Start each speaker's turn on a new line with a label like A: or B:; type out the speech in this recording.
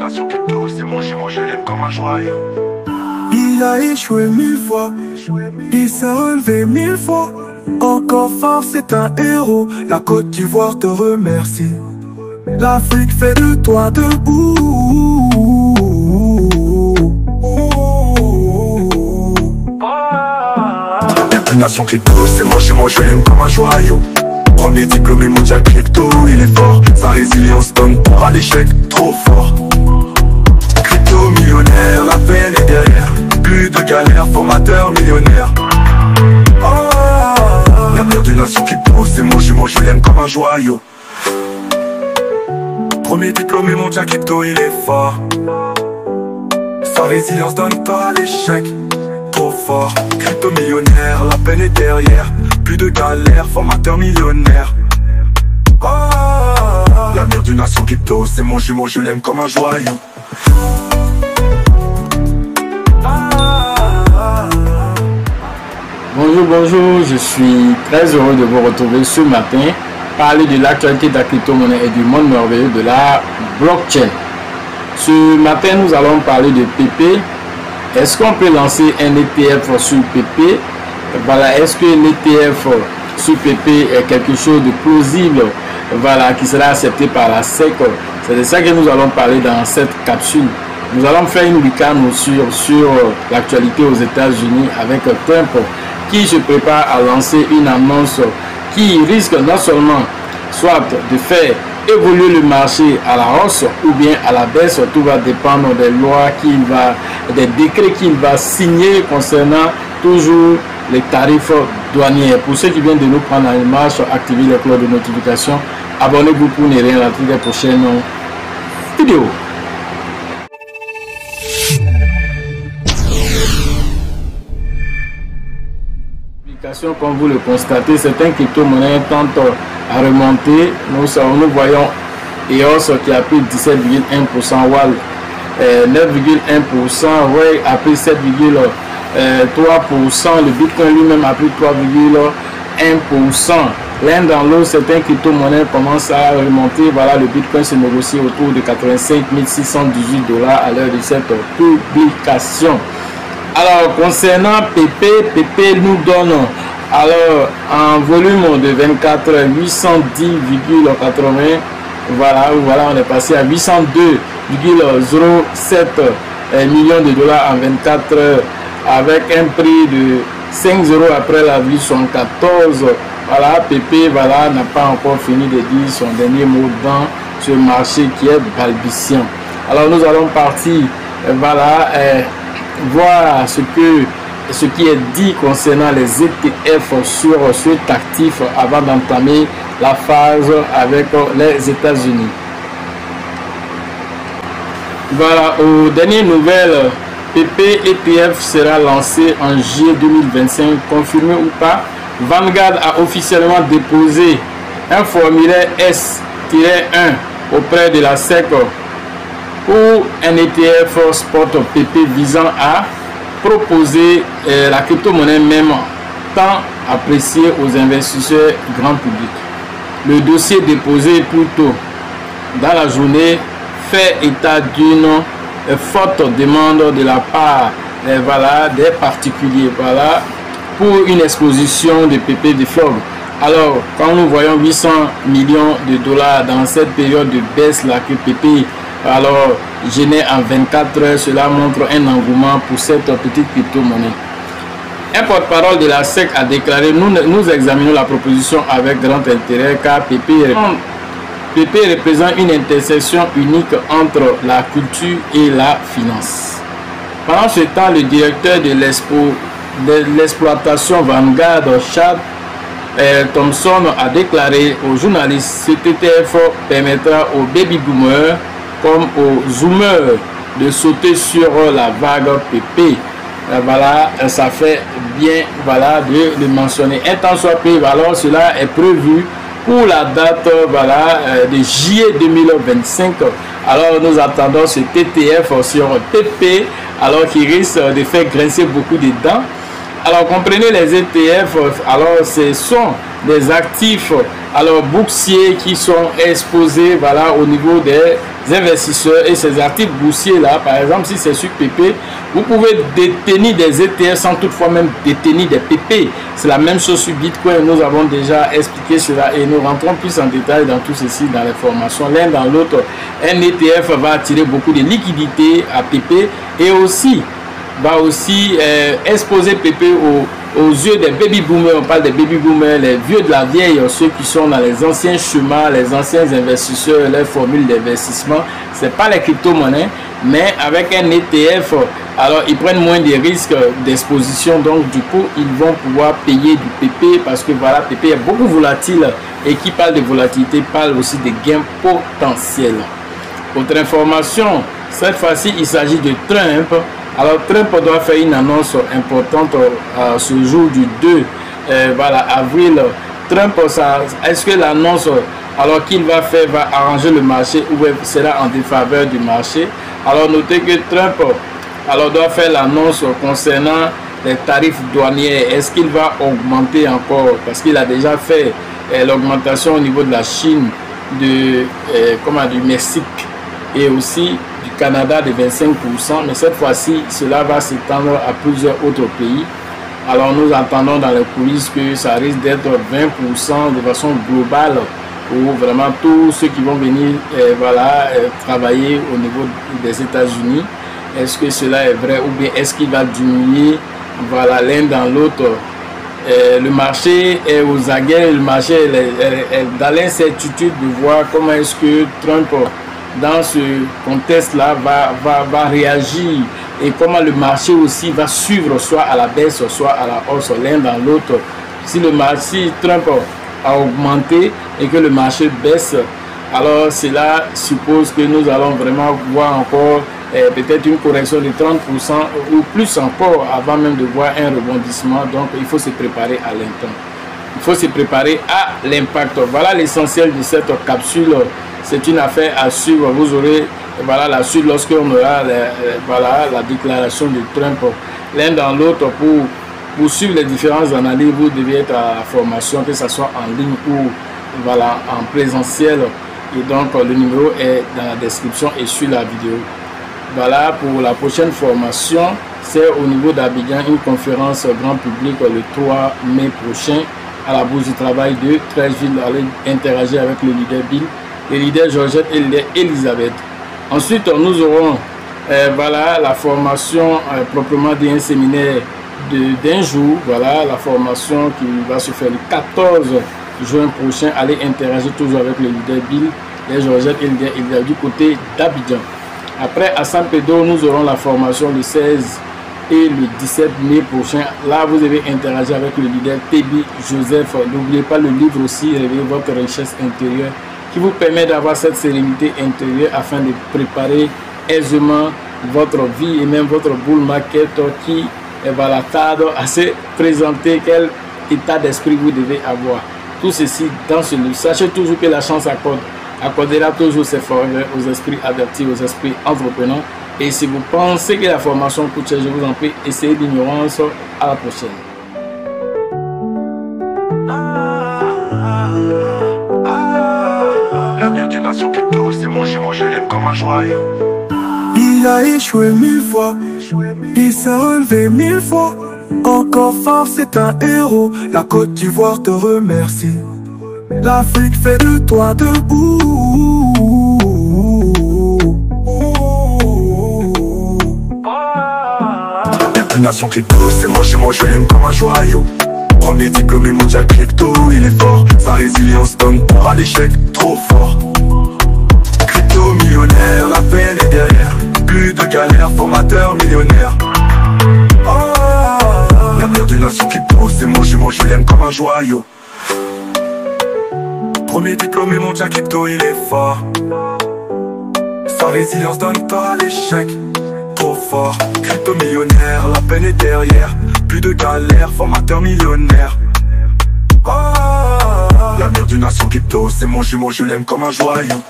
A: nation crypto, c'est mon jumeau, je l'aime comme un joyau.
B: Il a échoué 1000 fois, il s'est relevé 1000 fois. Encore fort, c'est un héros, la Côte d'Ivoire te remercie. L'Afrique fait de toi debout.
A: Nation crypto, c'est mon jumeau, je l'aime comme un joyau. Premier diplômé mondial crypto, il est fort. Sa résilience donne pour à l'échec, trop fort. Crypto millionnaire, la peine est derrière. Plus de galères, formateur millionnaire. L'avenir de nation crypto, c'est mon jumeau, je l'aime comme un joyau. Premier diplômé mondial crypto, il est fort. Sa résilience donne pas à l'échec, trop fort. Crypto millionnaire, la peine est derrière. Plus de galères, formateur millionnaire. L'avenir d'une nation crypto, c'est mon jumeau, je l'aime comme un joyau.
C: Bonjour, je suis très heureux de vous retrouver ce matin, parler de l'actualité de la crypto-monnaie et du monde merveilleux de la blockchain. Ce matin, nous allons parler de PP. Est-ce qu'on peut lancer un ETF sur PP? Voilà, est-ce que l'ETF sur PP est quelque chose de plausible, voilà, qui sera accepté par la SEC? C'est de ça que nous allons parler dans cette capsule. Nous allons faire une lucane sur l'actualité aux États-Unis avec Trump qui se prépare à lancer une annonce qui risque non seulement soit de faire évoluer le marché à la hausse ou bien à la baisse. Tout va dépendre des lois des décrets qu'il va signer concernant toujours les tarifs douaniers. Pour ceux qui viennent de nous prendre en marche, activez les cloches de notification. Abonnez-vous pour ne rien rater des prochaines vidéos. Comme vous le constatez, certains crypto-monnaies tentent à remonter. Nous voyons EOS qui a pris 17,1%, WAL 9,1%, Ray a pris 7,3%, le Bitcoin lui-même a pris 3,1%. L'un dans l'autre, certains crypto-monnaies commencent à remonter. Voilà, le Bitcoin se négocie autour de 85 618 $ à l'heure de cette publication. Alors, concernant PP nous donne alors un volume de 24 810,80. Voilà, on est passé à 802,07 millions de dollars en 24 heures avec un prix de 5 € après la vie 74. Voilà, PP n'a pas encore fini de dire son dernier mot dans ce marché qui est balbutiant. Alors, nous allons partir, voir ce qui est dit concernant les ETF sur cet actif avant d'entamer la phase avec les États-Unis. Voilà, aux dernières nouvelles, PP ETF sera lancé en juillet 2025, confirmé ou pas. Vanguard a officiellement déposé un formulaire S-1 auprès de la SEC pour un ETF spot PP visant à proposer la crypto-monnaie même tant appréciée aux investisseurs grand public. Le dossier déposé plus tôt dans la journée fait état d'une forte demande de la part des particuliers pour une exposition de PP de Flog. Alors, quand nous voyons 800 millions de dollars dans cette période de baisse là que PP génère en 24 heures, cela montre un engouement pour cette petite crypto-monnaie. Un porte-parole de la SEC a déclaré: nous examinons la proposition avec grand intérêt car PP représente une intersection unique entre la culture et la finance. Pendant ce temps, le directeur de l'exploitation Vanguard, Chad Thompson, a déclaré aux journalistes: cet ETF permettra aux baby boomers comme aux zoomers de sauter sur la vague PP. Ça fait bien de le mentionner. Un temps soit peu, cela est prévu pour la date de juillet 2025. Alors nous attendons ce ETF sur PP qui risque de faire grincer beaucoup de dents. Alors comprenez, les ETF, alors ce sont des actifs alors boursiers qui sont exposés voilà au niveau des investisseurs, et ces actifs boursiers là, par exemple si c'est sur PP, vous pouvez détenir des ETF sans toutefois même détenir des PP. C'est la même chose sur Bitcoin, nous avons déjà expliqué cela et nous rentrons plus en détail dans tout ceci dans les formations. L'un dans l'autre, un ETF va attirer beaucoup de liquidités à PP et aussi va aussi exposer PP aux yeux des baby boomers. On parle des baby boomers, les vieux de la vieille, ceux qui sont dans les anciens chemins, les anciens investisseurs, les formules d'investissement. C'est pas les crypto-monnaies, mais avec un ETF, alors ils prennent moins de risques d'exposition, donc du coup ils vont pouvoir payer du PP parce que voilà, PP est beaucoup volatile, et qui parle de volatilité parle aussi de gains potentiels. Autre information, cette fois-ci il s'agit de Trump. Alors Trump doit faire une annonce importante ce jour du 2 avril. Trump, est-ce que l'annonce alors qu'il va faire va arranger le marché ou sera en défaveur du marché? Alors notez que Trump alors doit faire l'annonce concernant les tarifs douaniers. Est-ce qu'il va augmenter encore? Parce qu'il a déjà fait l'augmentation au niveau de la Chine, du Mexique et aussi du Canada de 25%, mais cette fois-ci cela va s'étendre à plusieurs autres pays. Alors nous attendons dans les coulisses que ça risque d'être 20% de façon globale pour vraiment tous ceux qui vont venir travailler au niveau des États-Unis. Est-ce que cela est vrai ou bien est-ce qu'il va diminuer l'un dans l'autre? Le marché est aux aguets, le marché est dans l'incertitude de voir comment est-ce que Trump dans ce contexte-là va réagir et comment le marché aussi va suivre soit à la baisse, soit à la hausse, l'un dans l'autre. Si Trump a augmenté et que le marché baisse, alors cela suppose que nous allons vraiment voir encore peut-être une correction de 30% ou plus encore avant même de voir un rebondissement. Donc il faut se préparer à l'instant. Il faut se préparer à l'impact. Voilà l'essentiel de cette capsule. C'est une affaire à suivre. Vous aurez la suite lorsqu'on aura la déclaration de Trump. L'un dans l'autre, pour suivre les différentes analyses, vous devez être à la formation, que ce soit en ligne ou en présentiel. Et donc le numéro est dans la description et sur la vidéo. Voilà pour la prochaine formation. C'est au niveau d'Abidjan, une conférence grand public le 3 mai prochain à la Bourse du Travail de Treichville. Allez interagir avec le leader Bill, le leader Georgette et le leader Elisabeth. Ensuite, nous aurons la formation proprement dit un séminaire d'un jour. Voilà la formation qui va se faire le 14 juin prochain. Allez interagir toujours avec le leader Bill, les Georgette et le leader Elisabeth du côté d'Abidjan. Après, à San Pedro, nous aurons la formation le 16 et le 17 mai prochain. Là, vous devez interagir avec le leader Tebi Joseph. N'oubliez pas le livre aussi, Réveillez votre richesse intérieure, qui vous permet d'avoir cette sérénité intérieure afin de préparer aisément votre vie et même votre bull market qui tarde à se présenter. Quel état d'esprit vous devez avoir. Tout ceci dans ce livre. Sachez toujours que la chance accordera toujours ses faveurs aux esprits avertis, aux esprits entrepreneurs. Et si vous pensez que la formation coûte cher, je vous en prie, essayez l'ignorance. À la prochaine.
A: L'avenir d'une nation crypto, c'est mon je l'aime comme un joyau.
B: Il a échoué 1000 fois, il s'est relevé 1000 fois. Encore fort, c'est un héros. La Côte d'Ivoire te remercie. L'Afrique fait de toi debout.
A: L'avenir d'une nation crypto, c'est mon je l'aime comme un joyau. Premier diplômé mondial crypto, il est fort. Sa résilience donne peur à l'échec, trop fort. Crypto millionnaire, la peine est derrière. Plus de galère, formateur millionnaire. L'avenir d'une nation crypto, c'est mon je l'aime comme un joyau. Premier diplômé mondial crypto, il est fort. Sa résilience donne peur à l'échec, trop fort. Crypto millionnaire, la peine est derrière. Plus de galère, formateur millionnaire. L'avenir d'une nation crypto, c'est mon jumeau, je l'aime comme un joyau.